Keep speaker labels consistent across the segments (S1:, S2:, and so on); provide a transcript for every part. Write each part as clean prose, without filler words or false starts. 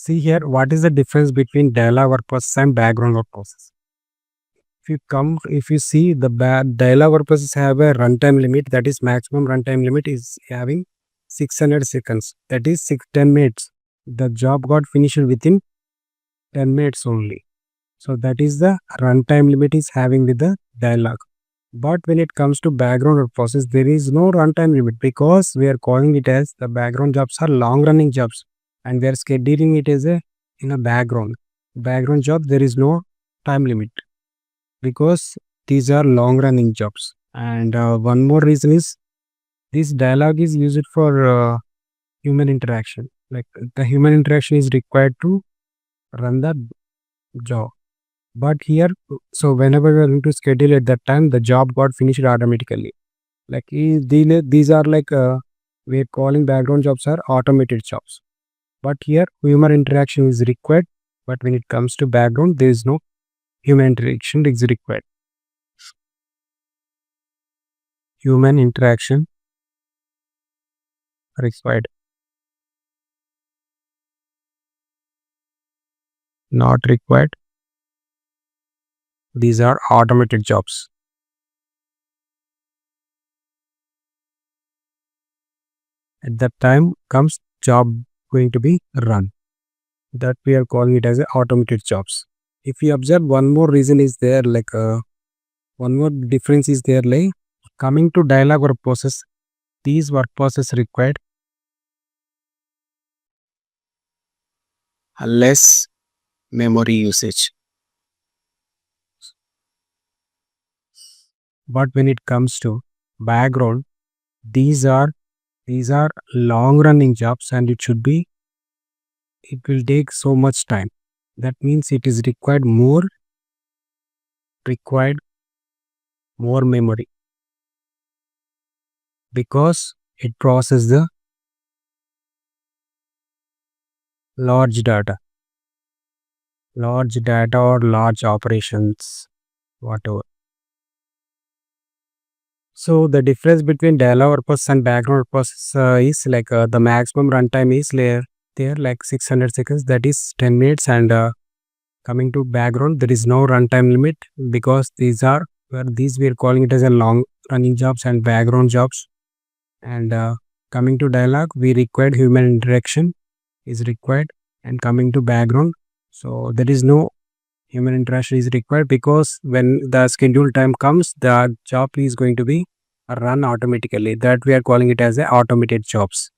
S1: See here, what is the difference between dialog work process and background work process? If you see the dialog work process have a runtime limit, that is maximum runtime limit is having 600 seconds, that is 10 minutes. The job got finished within 10 minutes only. So that is the runtime limit is having with the dialog. But when it comes to background work process, there is no runtime limit because we are calling it as the background jobs are long running jobs and we are scheduling it as in a background job. There is no time limit because these are long running jobs. And one more reason is this dialog is used for human interaction. Like the human interaction is required to run the job. But here, so whenever we are going to schedule at that time, the job got finished automatically. Like these are like we are calling background jobs are automated jobs. But here human interaction is required. But when it comes to background, there is no human interaction is required. Human interaction required. Not required. These are automated jobs. At that time comes job going to be run. That we are calling it as automated jobs. If you observe, one more reason is there, like one more difference is there, like coming to dialog work process, these work process required less memory usage. But when it comes to background, these are long running jobs and it will take so much time. That means it is required more memory because it processes the large data or large operations, whatever. So the difference between dialog work process and background work process is like the maximum runtime is there like 600 seconds, that is 10 minutes, and coming to background, there is no runtime limit because these we are calling it as a long running jobs and background jobs. And coming to dialog, we required human interaction is required, and coming to background, so there is no human interaction is required because when the scheduled time comes, the job is going to be run automatically. That we are calling it as a automated jobs.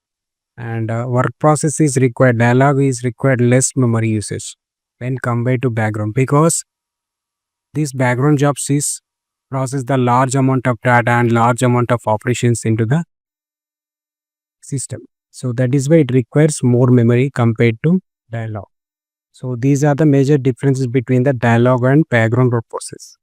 S1: And work process is required, dialog is required less memory usage when compared to background because these background jobs is process the large amount of data and large amount of operations into the system. So that is why it requires more memory compared to dialog. So these are the major differences between the dialog and background work process.